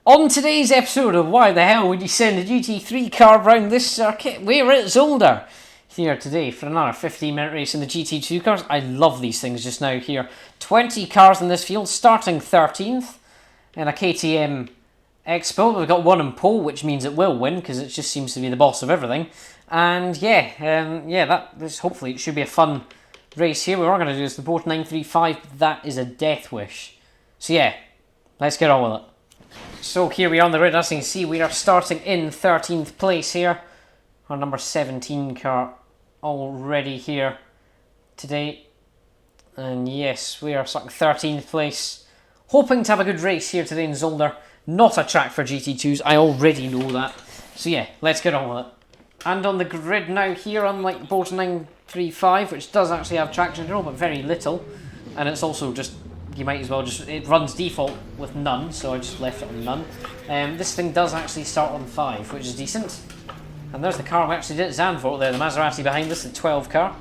On today's episode of Why the Hell Would You Send a GT3 car round this circuit, we're at Zolder here today for another 15-minute race in the GT2 cars. I love these things just now here. 20 cars in this field, starting 13th in a KTM Expo. We've got one in pole, which means it will win because it just seems to be the boss of everything. And hopefully it should be a fun race here. What we're going to do is the Porsche 935. That is a death wish. So yeah, let's get on with it. So here we are on the grid. As you can see, we are starting in 13th place here. Our number 17 car already here today. And yes, we are starting 13th place. Hoping to have a good race here today in Zolder. Not a track for GT2s, I already know that. So yeah, let's get on with it. And on the grid now here, unlike Porsche 935, which does actually have traction control, but very little. And it's also just, you might as well just, it runs default with none, so I just left it on none. This thing does actually start on 5, which is decent. And there's the car we actually did at Zandvoort there, the Maserati behind us, the 12 car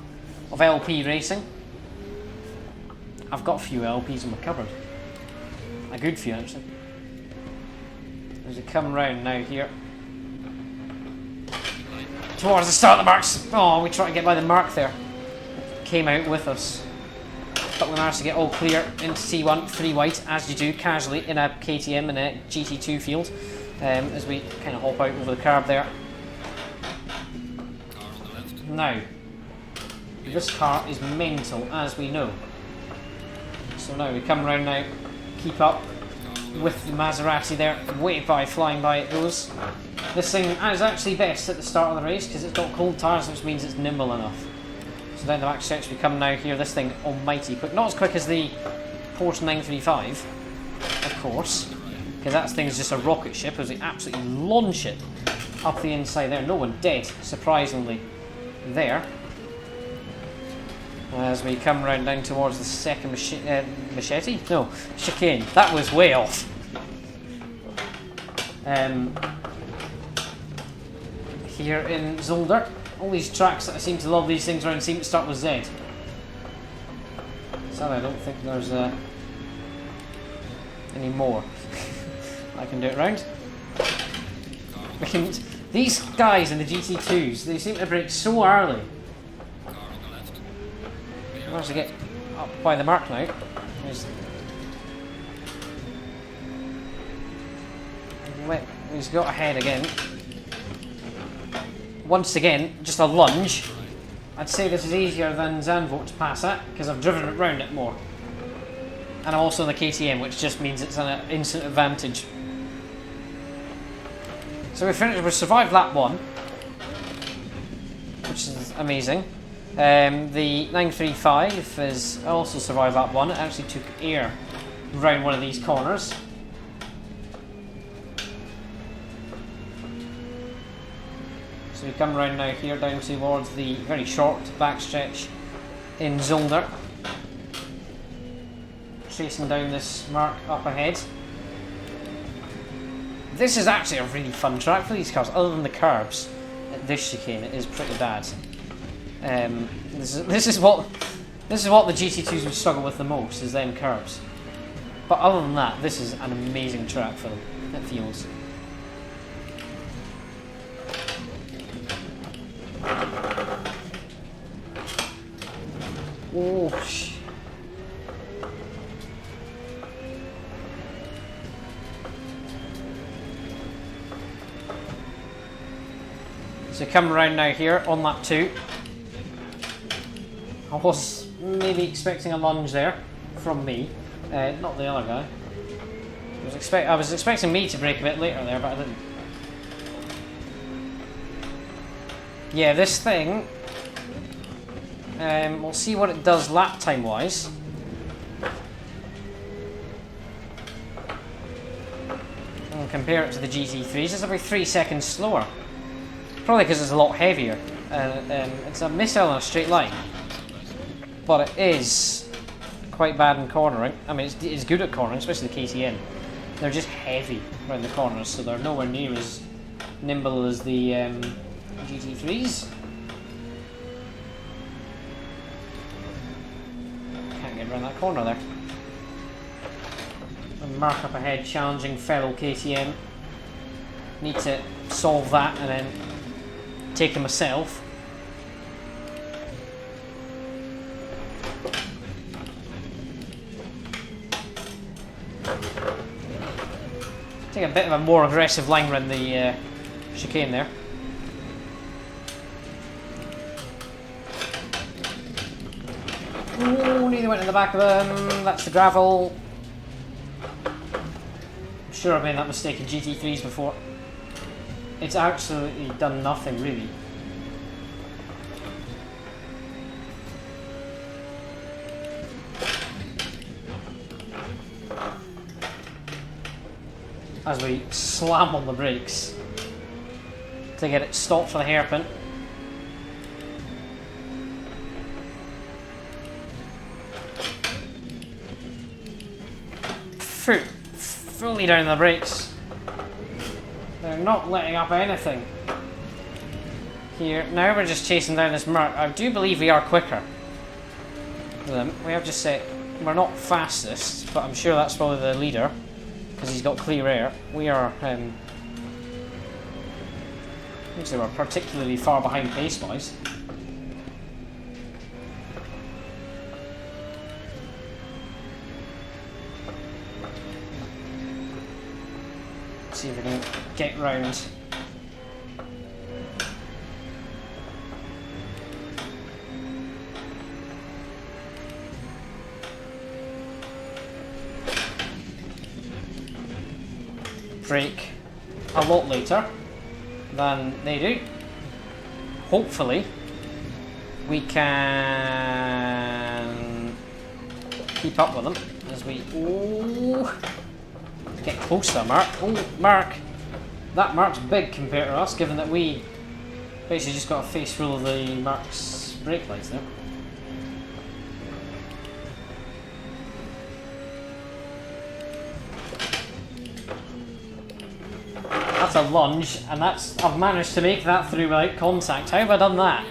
of LP Racing. I've got a few LPs in my cupboard. A good few actually. As we come round now here. Towards the start of the marks. Oh, we tried to get by the mark there. Came out with us. But we managed to get all clear into T1, 3 white, as you do casually in a KTM and a GT2 field. As we kind of hop out over the curb there. Now, this car is mental, as we know. So now we come around now, keep up with the Maserati there, way by, flying by it goes. This thing is actually best at the start of the race because it's got cold tyres, which means it's nimble enough. So down the back stretch we come now here, this thing almighty quick. Not as quick as the Porsche 935, of course, because that thing is just a rocket ship, as we absolutely launch it up the inside there. No one dead, surprisingly, there. As we come round down towards the second machete? No, chicane. That was way off. Here in Zolder, all these tracks that I seem to love these things around seem to start with Z. Sadly, I don't think there's any more I can do it round. These guys in the GT2s, they seem to brake so early. I managed to get up by the mark now. He's got ahead again. Once again, just a lunge. I'd say this is easier than Zandvoort to pass at, because I've driven it round it more. And I'm also in the KTM, which just means it's an instant advantage. So we survived lap 1, which is amazing. The 935 has also survived lap 1. It actually took air around one of these corners. So we come round now here down towards the very short backstretch in Zolder. Chasing down this mark up ahead. This is actually a really fun track for these cars, other than the curbs. This chicane, it is pretty bad. This is what the GT2s would struggle with the most, is them curbs. But other than that, this is an amazing track for them. It feels. Oh, so come around now here on lap 2. I was maybe expecting a lunge there from me, not the other guy. I was expecting me to brake a bit later there, but I didn't. Yeah, this thing, we'll see what it does lap time wise. And compare it to the GT3s, it's about 3 seconds slower. Probably because it's a lot heavier. It's a missile in a straight line. But it is quite bad in cornering. I mean, it's good at cornering, especially the KTM. They're just heavy around the corners, so they're nowhere near as nimble as the GT3s. Can't get around that corner there. Mark up ahead, challenging fellow KTM. Need to solve that and then take him myself. Take a bit of a more aggressive line around the chicane there. Oh, nearly went in the back of them. That's the gravel. I'm sure I've made that mistake in GT3s before. It's absolutely done nothing, really. As we slam on the brakes to get it stopped for the hairpin. Fully down the brakes. They're not letting up anything. Here, now we're just chasing down this Merc. I do believe we are quicker than them. We have just said we're not fastest, but I'm sure that's probably the leader. Because he's got clear air. We are, actually we're particularly far behind pace-wise. See if we can get round. Brake a lot later than they do. Hopefully we can keep up with them as we get close to Mark. Oh, Mark! That Mark's big compared to us, given that we basically just got a face full of the Mark's brake lights there. That's a lunge, and I've managed to make that through without contact. How have I done that?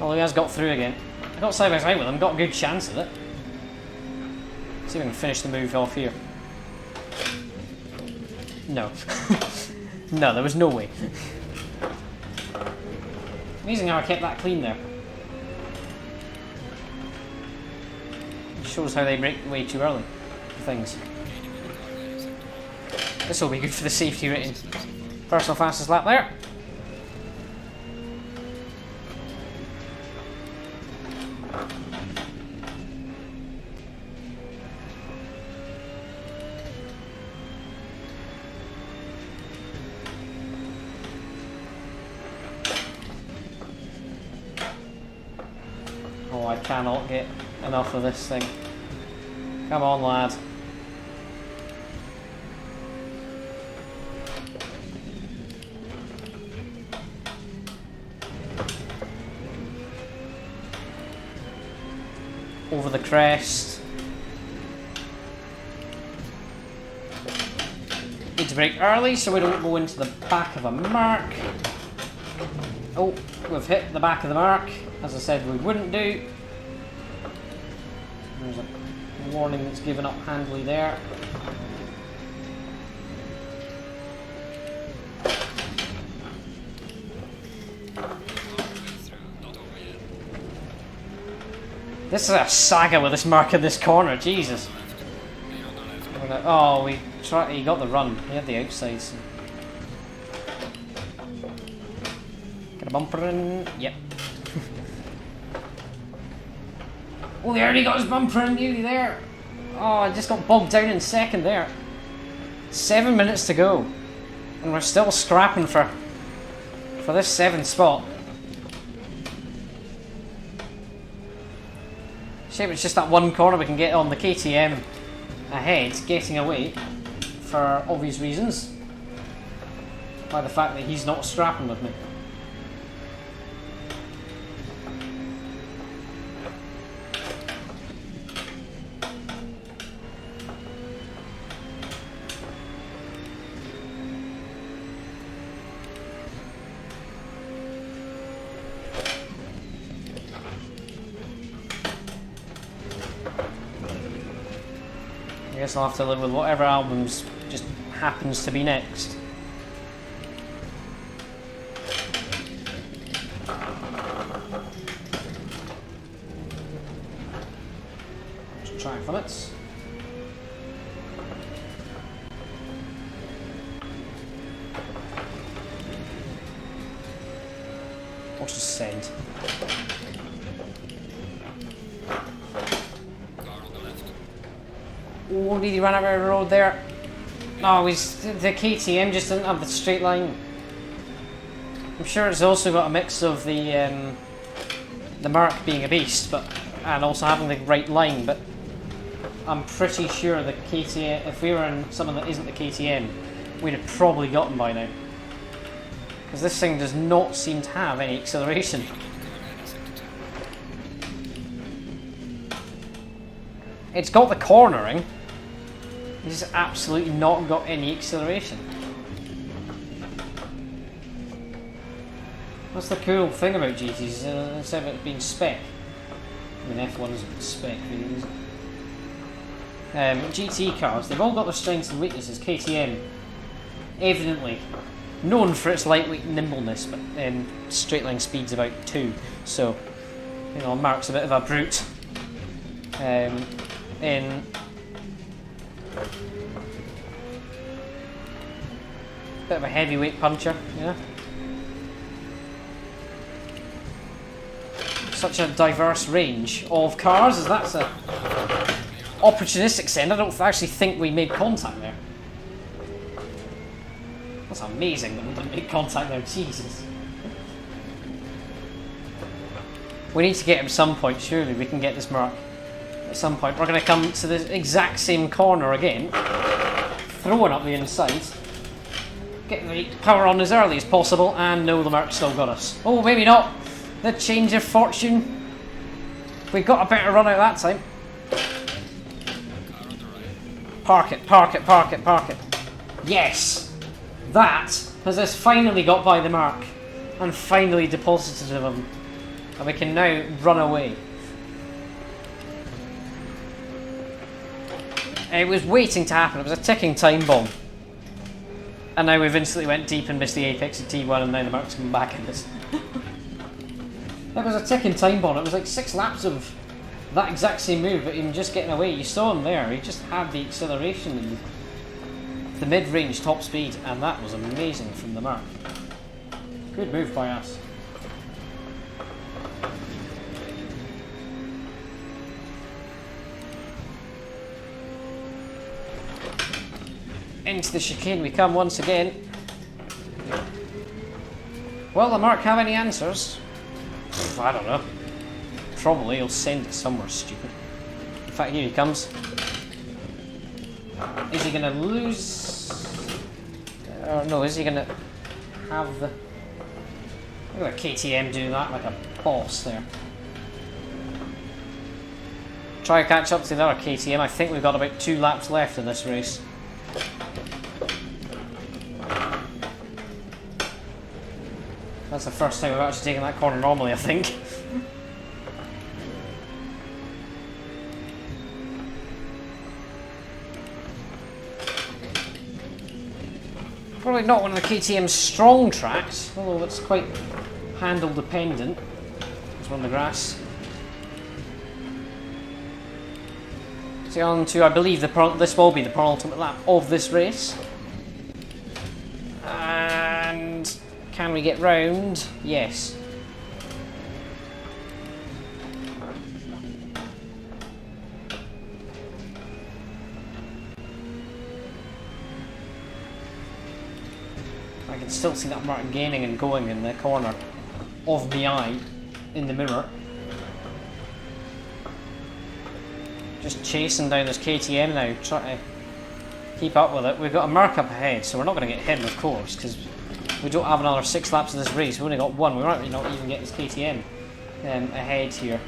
Oh, he has got through again. I got side by side with him, got a good chance of it. Let's see if we can finish the move off here. No. No, there was no way. Amazing how I kept that clean there. It shows how they break way too early for things. This will be good for the safety rating. Personal fastest lap there. Oh, I cannot get enough of this thing. Come on, lad. Over the crest. Need to brake early so we don't go into the back of a mark. Oh, we've hit the back of the mark, as I said we wouldn't do. There's a warning that's given up handily there. This is a saga with this mark in this corner, Jesus. Oh, he got the run. He had the outside. So. Get a bumper in. Yep. Oh, he already got his bumper in, nearly there. Oh, I just got bogged down in second there. 7 minutes to go. And we're still scrapping for this 7th spot. Shame it's just that one corner we can get on the KTM ahead, getting away for obvious reasons. By the fact that he's not scrapping with me. guess I'll have to live with whatever albums just happens to be next. Let's try from it. Let's just send. Oh, did he run over the road there? No, the KTM just didn't have the straight line. I'm sure it's also got a mix of the Mark being a beast, and also having the right line. But I'm pretty sure the KTM, if we were in someone that isn't the KTM, we'd have probably got him by now. Because this thing does not seem to have any acceleration. It's got the cornering. It's just absolutely not got any acceleration. That's the cool thing about GTs, instead of it being spec. I mean, F1 isn't spec really, is it? GT cars, they've all got their strengths and weaknesses. KTM, evidently known for its lightweight nimbleness, but straight line speed's about 2, so you know, Mark's a bit of a brute. In bit of a heavyweight puncher, yeah. Such a diverse range of cars, as that's a opportunistic send. I don't actually think we made contact there. That's amazing that we didn't make contact there, Jesus. We need to get him some point, surely we can get this Mark. At some point we're going to come to the exact same corner again, throwing up the inside, get the power on as early as possible, and no, the Mark still got us. Oh, maybe not. The change of fortune. We got a better run out that time. Park it, park it, park it, park it. Yes! That has us finally got by the Mark and finally deposited him, and we can now run away. It was waiting to happen. It was a ticking time bomb, and now we've instantly went deep and missed the apex at T1, and now the Mark's coming back in this. That was a ticking time bomb. It was like 6 laps of that exact same move, but him just getting away. You saw him there. He just had the acceleration and the mid-range top speed, and that was amazing from the Mark. Good move by us. Into the chicane we come once again. Will the Mark have any answers? I don't know. Probably he'll send it somewhere stupid. In fact, here he comes. Is he going to lose? No, is he going to have the... Look at KTM doing that like a boss there. Try to catch up to the other KTM. I think we've got about 2 laps left in this race. That's the first time we've actually taken that corner normally, I think. Probably not one of the KTM's strong tracks, although it's quite handle dependent. It's on the grass. So on to, I believe, this will be the penultimate lap of this race. And can we get round? Yes. I can still see that Mark gaining and going in the corner of the eye in the mirror. Just chasing down this KTM now, trying to keep up with it. We've got a Mark up ahead, so we're not going to get him, of course, because we don't have another 6 laps of this race. We've only got 1. We might not even get this KTM ahead here.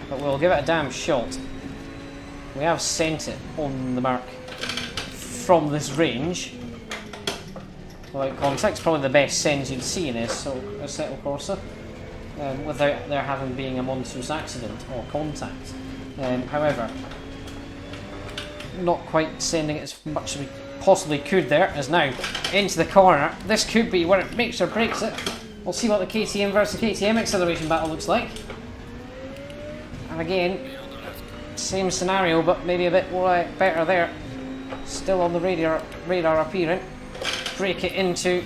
But we'll give it a damn shot. We have sent it on the Mark from this range. Without contact, it's probably the best send you'd see in Assetto Corsa, without there having been a monstrous accident or contact. However, not quite sending it as much as we possibly could there, as now into the corner. This could be where it makes or breaks it. We'll see what the KTM versus KTM acceleration battle looks like. And again, same scenario, but maybe a bit more better there. Still on the radar appearing. Break it into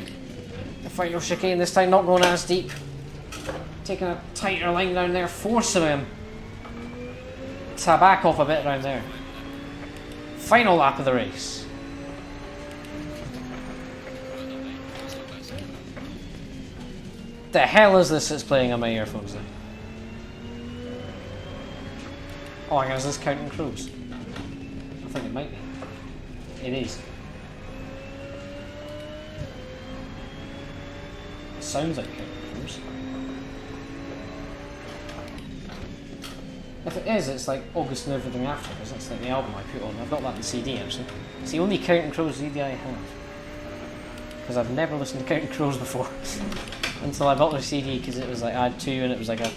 the final chicane, this time not going as deep. Taking a tighter line down there, forcing him to back off a bit around there. Final lap of the race. The hell is this that's playing on my earphones then? Oh, I guess this counting crows. I think it might be. It is. It sounds like counting crows. If it is, it's like August and Everything After, because that's like the album I put on. I've got that in CD actually. It's the only Counting Crows CD I have. Because I've never listened to Counting Crows before. Until I bought the CD, because it was like, I had two and it was like a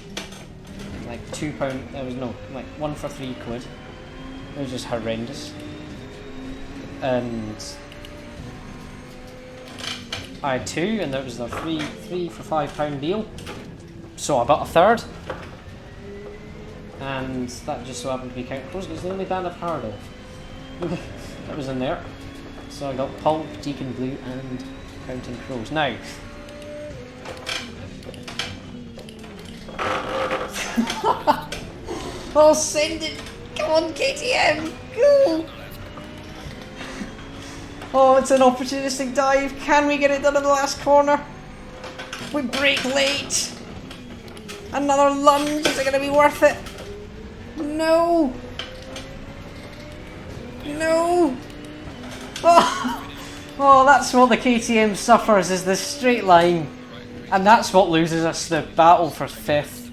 like £2, there was no, like one for £3. It was just horrendous. And I had two and there was a three for £5 deal. So I bought a third. And that just so happened to be Counting Crows, because it's the only band I've heard of. That was in there. So I got Pulp, Deacon Blue and Counting Crows. Now, oh, send it! Come on, KTM! Go! Oh, it's an opportunistic dive. Can we get it done in the last corner? We brake late. Another lunge. Is it going to be worth it? No! No! Oh! Oh, that's what the KTM suffers, is this straight line. And that's what loses us the battle for 5th.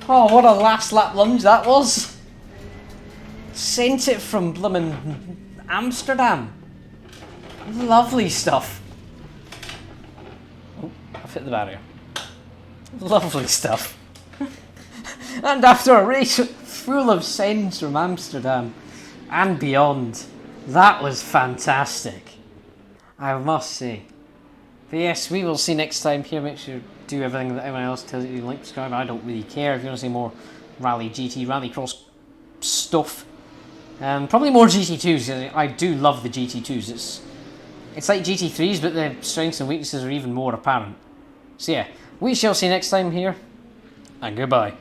Oh, what a last lap lunge that was! Sent it from bloomin' Amsterdam. Lovely stuff. Oh, I've hit the barrier. Lovely stuff. And after a race full of sends from Amsterdam and beyond, that was fantastic, I must say. But yes, we will see next time here. Make sure to do everything that everyone else tells you to like, subscribe. I don't really care if you want to see more Rally GT, Rallycross stuff. Probably more GT2s. I do love the GT2s. It's like GT3s, but the strengths and weaknesses are even more apparent. So yeah, we shall see next time here, and goodbye.